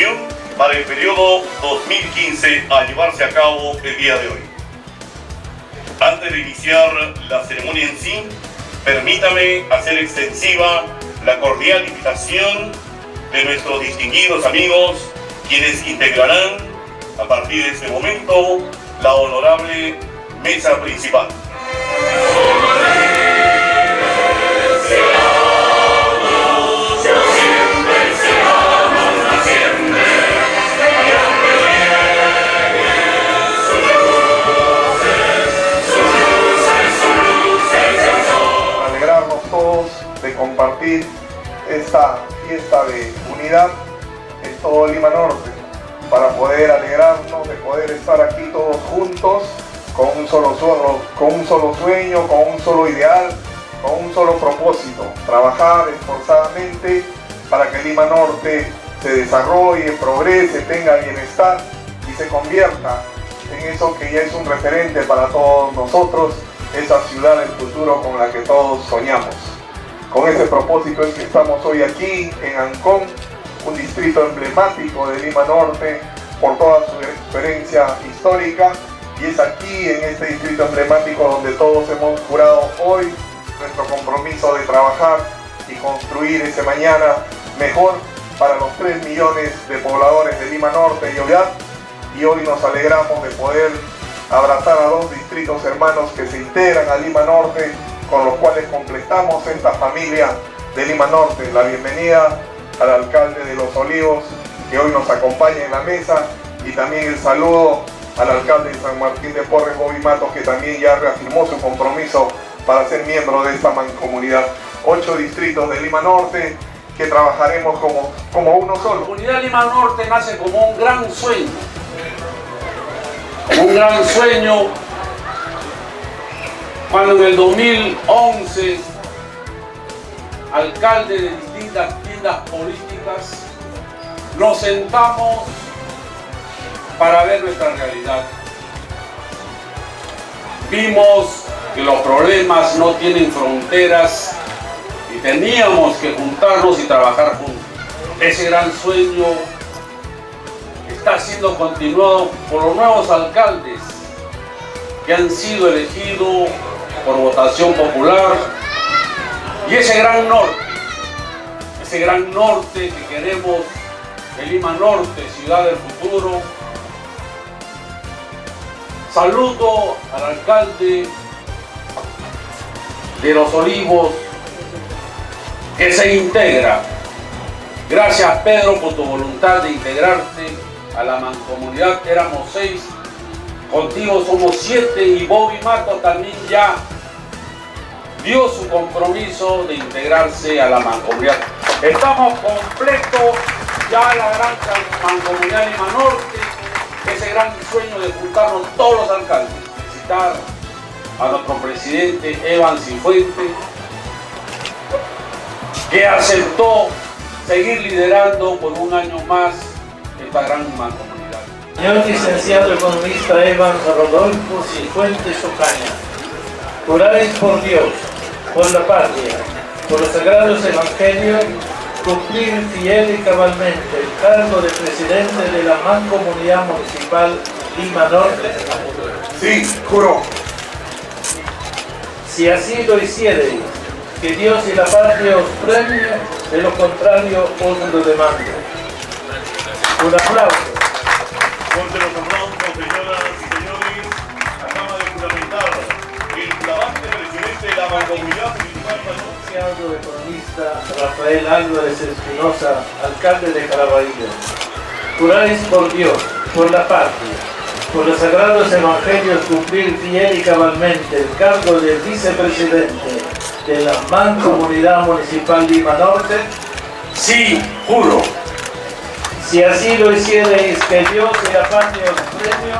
elección para el periodo 2015 a llevarse a cabo el día de hoy. Antes de iniciar la ceremonia en sí, permítame hacer extensiva la cordial invitación de nuestros distinguidos amigos, quienes integrarán a partir de este momento la honorable mesa principal. Alegrarnos todos de compartir esta fiesta de unidad en todo Lima Norte, para poder alegrarnos de poder estar aquí todos juntos con un solo sueño, con un solo ideal, con un solo propósito: trabajar esforzadamente para que Lima Norte se desarrolle, progrese, tenga bienestar y se convierta en eso que ya es un referente para todos nosotros, esa ciudad del futuro con la que todos soñamos. Con ese propósito es que estamos hoy aquí en Ancón, un distrito emblemático de Lima Norte por toda su experiencia histórica, y es aquí en este distrito emblemático donde todos hemos jurado hoy nuestro compromiso de trabajar y construir ese mañana mejor para los 3 millones de pobladores de Lima Norte y Olvidad. Y hoy nos alegramos de poder abrazar a 2 distritos hermanos que se integran a Lima Norte, con los cuales completamos esta familia de Lima Norte. La bienvenida al alcalde de Los Olivos, que hoy nos acompaña en la mesa, y también el saludo al alcalde de San Martín de Porres, Bobby Matos, que también ya reafirmó su compromiso para ser miembro de esta mancomunidad. 8 distritos de Lima Norte que trabajaremos como uno solo. La Unidad Lima Norte nace como un gran sueño. Un gran sueño cuando en el 2011, alcalde de distintas tiendas políticas, nos sentamos para ver nuestra realidad. Vimos que los problemas no tienen fronteras y teníamos que juntarnos y trabajar juntos. Ese gran sueño está siendo continuado por los nuevos alcaldes que han sido elegidos por votación popular, y ese gran norte que queremos de Lima Norte, ciudad del futuro. Saludo al alcalde de Los Olivos, que se integra. Gracias, Pedro, por tu voluntad de integrarte a la mancomunidad. Éramos 6, contigo somos 7, y Bobby Matos también ya dio su compromiso de integrarse a la mancomunidad. Estamos completos ya la gran mancomunidad Lima Norte, ese gran sueño de juntarnos todos los alcaldes. Felicitar a nuestro presidente Evan Cifuentes, que aceptó seguir liderando por un año más esta gran mancomunidad. Señor licenciado economista Evan Rodolfo Cifuentes Ocaña, juráis por Dios, por la patria, por los sagrados evangelios, cumplir fiel y cabalmente el cargo de presidente de la Mancomunidad Municipal Lima Norte. Sí, juro. Si así lo hiciereis, que Dios y la patria os premie, de lo contrario os lo demande. Un aplauso. Fuerte los aplausos, señoras y señores. Acaba de juramentar el flamante presidente de la mancomunidad municipal. Licenciado economista Rafael Álvarez Espinosa, alcalde de Caraballo. Juráis por Dios, por la patria, por los sagrados evangelios, cumplir fiel y cabalmente el cargo de vicepresidente de la Mancomunidad Municipal Lima Norte. Sí, juro. Si así lo hiciereis, que Dios y la patria os premio,